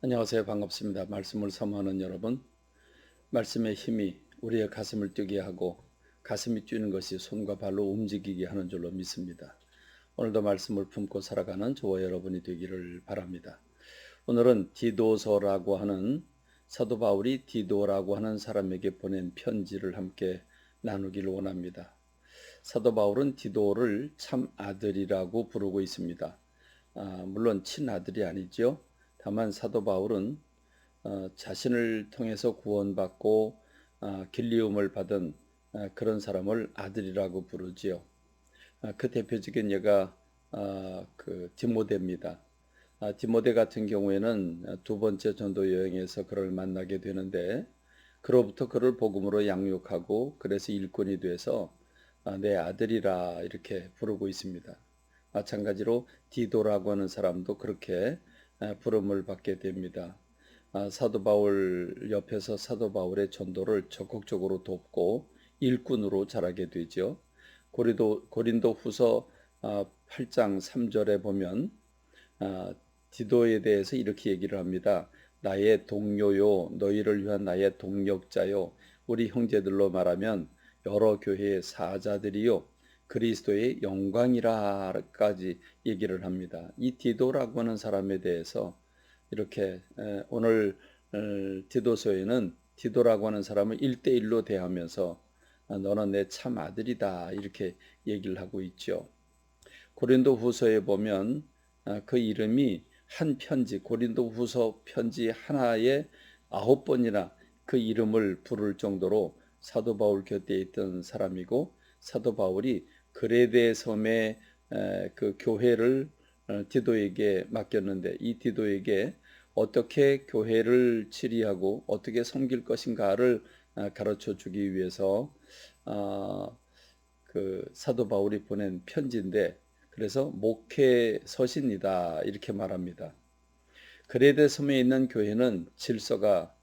안녕하세요. 반갑습니다. 말씀을 사모하는 여러분, 말씀의 힘이 우리의 가슴을 뛰게 하고 가슴이 뛰는 것이 손과 발로 움직이게 하는 줄로 믿습니다. 오늘도 말씀을 품고 살아가는 저와 여러분이 되기를 바랍니다. 오늘은 디도서라고 하는 사도 바울이 디도라고 하는 사람에게 보낸 편지를 함께 나누기를 원합니다. 사도 바울은 디도를 참 아들이라고 부르고 있습니다. 물론 친아들이 아니죠. 다만 사도 바울은 자신을 통해서 구원받고 길리움을 받은 그런 사람을 아들이라고 부르지요. 그 대표적인 예가 그 디모데입니다. 디모데 같은 경우에는 두 번째 전도 여행에서 그를 만나게 되는데 그로부터 그를 복음으로 양육하고 그래서 일꾼이 돼서 내 아들이라 이렇게 부르고 있습니다. 마찬가지로 디도라고 하는 사람도 그렇게 부름을 받게 됩니다. 사도 바울 옆에서 사도 바울의 전도를 적극적으로 돕고 일꾼으로 자라게 되죠. 고린도 후서 8장 3절에 보면 디도에 대해서 이렇게 얘기를 합니다. 나의 동료요, 너희를 위한 나의 동력자요, 우리 형제들로 말하면 여러 교회의 사자들이요, 그리스도의 영광이라까지 얘기를 합니다. 이 디도라고 하는 사람에 대해서 이렇게 오늘 디도서에는 디도라고 하는 사람을 1대1로 대하면서 너는 내 참 아들이다 이렇게 얘기를 하고 있죠. 고린도 후서에 보면 그 이름이 한 편지, 고린도 후서 편지 하나에 9번이나 그 이름을 부를 정도로 사도 바울 곁에 있던 사람이고, 사도 바울이 그레데 섬의 그 교회를 디도에게 맡겼는데, 이 디도에게 어떻게 교회를 치리하고 어떻게 섬길 것인가를 가르쳐 주기 위해서 그 사도 바울이 보낸 편지인데, 그래서 목회 서신이다 이렇게 말합니다. 그레데 섬에 있는 교회는 질서가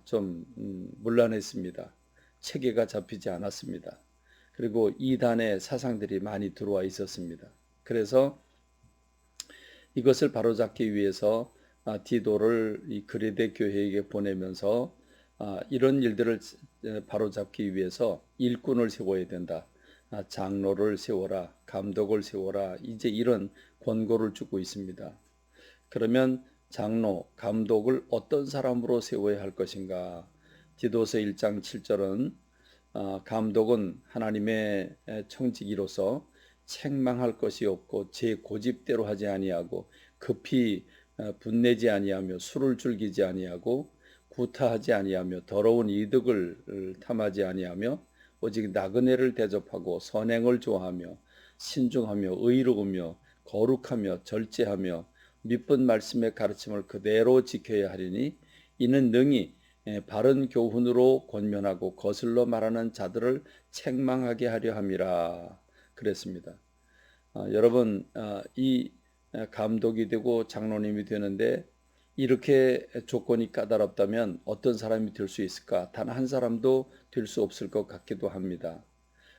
좀 문란했습니다. 체계가 잡히지 않았습니다. 그리고 이단의 사상들이 많이 들어와 있었습니다. 그래서 이것을 바로잡기 위해서 디도를 이 그레데 교회에게 보내면서 이런 일들을 바로잡기 위해서 일꾼을 세워야 된다. 장로를 세워라, 감독을 세워라. 이제 이런 권고를 주고 있습니다. 그러면 장로, 감독을 어떤 사람으로 세워야 할 것인가? 디도서 1장 7절은 감독은 하나님의 청지기로서 책망할 것이 없고 제 고집대로 하지 아니하고 급히 분내지 아니하며 술을 즐기지 아니하고 구타하지 아니하며 더러운 이득을 탐하지 아니하며 오직 나그네를 대접하고 선행을 좋아하며 신중하며 의로우며 거룩하며 절제하며 믿은 말씀의 가르침을 그대로 지켜야 하리니 이는 능히 바른 교훈으로 권면하고 거슬러 말하는 자들을 책망하게 하려 함이라 그랬습니다. 여러분, 이 감독이 되고 장로님이 되는데 이렇게 조건이 까다롭다면 어떤 사람이 될 수 있을까? 단 한 사람도 될 수 없을 것 같기도 합니다.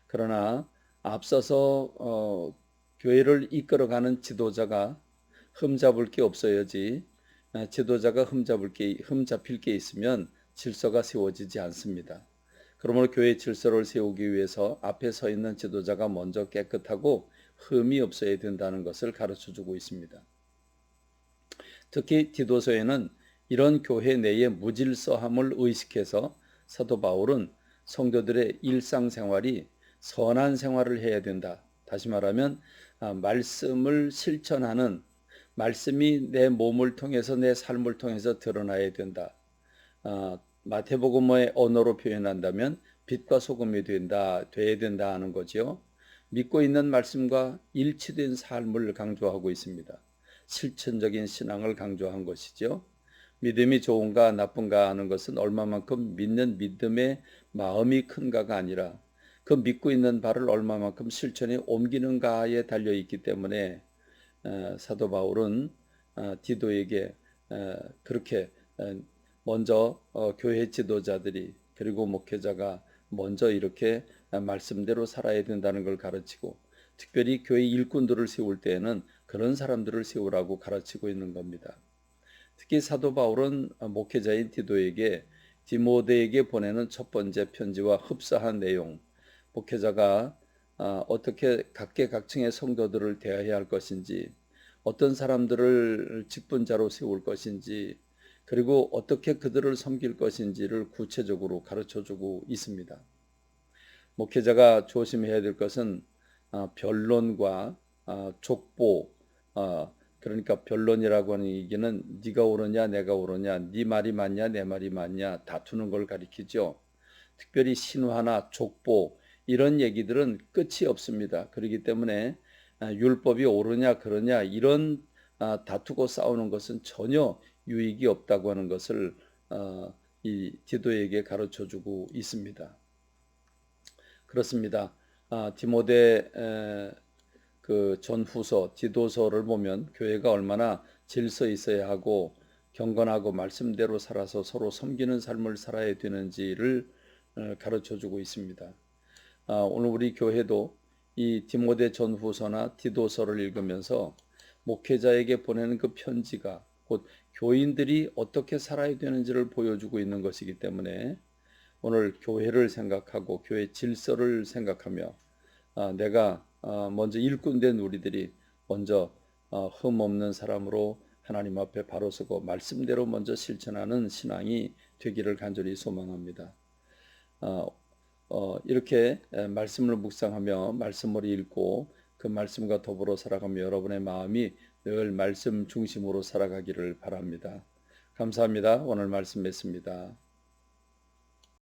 그러나 앞서서 교회를 이끌어가는 지도자가 흠잡을 게 없어야지, 지도자가 흠잡힐 게 있으면 질서가 세워지지 않습니다. 그러므로 교회 질서를 세우기 위해서 앞에 서 있는 지도자가 먼저 깨끗하고 흠이 없어야 된다는 것을 가르쳐주고 있습니다. 특히 디도서에는 이런 교회 내의 무질서함을 의식해서 사도 바울은 성도들의 일상생활이 선한 생활을 해야 된다. 다시 말하면 말씀을 실천하는, 말씀이 내 몸을 통해서 내 삶을 통해서 드러나야 된다. 마태복음의 언어로 표현한다면 빛과 소금이 돼야 된다 하는 거죠. 믿고 있는 말씀과 일치된 삶을 강조하고 있습니다. 실천적인 신앙을 강조한 것이죠. 믿음이 좋은가 나쁜가 하는 것은 얼마만큼 믿는 믿음의 마음이 큰가가 아니라 그 믿고 있는 바를 얼마만큼 실천에 옮기는가에 달려 있기 때문에 사도 바울은 디도에게 그렇게 먼저 교회 지도자들이 그리고 목회자가 먼저 이렇게 말씀대로 살아야 된다는 걸 가르치고, 특별히 교회 일꾼들을 세울 때에는 그런 사람들을 세우라고 가르치고 있는 겁니다. 특히 사도 바울은 목회자인 디도에게 디모데에게 보내는 첫 번째 편지와 흡사한 내용, 목회자가 어떻게 각계각층의 성도들을 대해야 할 것인지, 어떤 사람들을 직분자로 세울 것인지, 그리고 어떻게 그들을 섬길 것인지를 구체적으로 가르쳐주고 있습니다. 목회자가 조심해야 될 것은 변론과 족보, 그러니까 변론이라고 하는 얘기는 네가 옳으냐 내가 옳으냐, 네 말이 맞냐 내 말이 맞냐 다투는 걸 가리키죠. 특별히 신화나 족보 이런 얘기들은 끝이 없습니다. 그렇기 때문에 율법이 옳으냐 그러냐 이런 다투고 싸우는 것은 전혀 유익이 없다고 하는 것을 이 디도에게 가르쳐주고 있습니다. 그렇습니다. 디모데 그 전후서 디도서를 보면 교회가 얼마나 질서 있어야 하고 경건하고 말씀대로 살아서 서로 섬기는 삶을 살아야 되는지를 가르쳐주고 있습니다. 오늘 우리 교회도 이 디모데 전후서나 디도서를 읽으면서 목회자에게 보내는 그 편지가 곧 교인들이 어떻게 살아야 되는지를 보여주고 있는 것이기 때문에 오늘 교회를 생각하고 교회 질서를 생각하며 내가 먼저 일꾼 된 우리들이 먼저 흠 없는 사람으로 하나님 앞에 바로 서고 말씀대로 먼저 실천하는 신앙이 되기를 간절히 소망합니다. 이렇게 말씀을 묵상하며 말씀을 읽고 그 말씀과 더불어 살아가며 여러분의 마음이 늘 말씀 중심으로 살아가기를 바랍니다. 감사합니다. 오늘 말씀 맺습니다.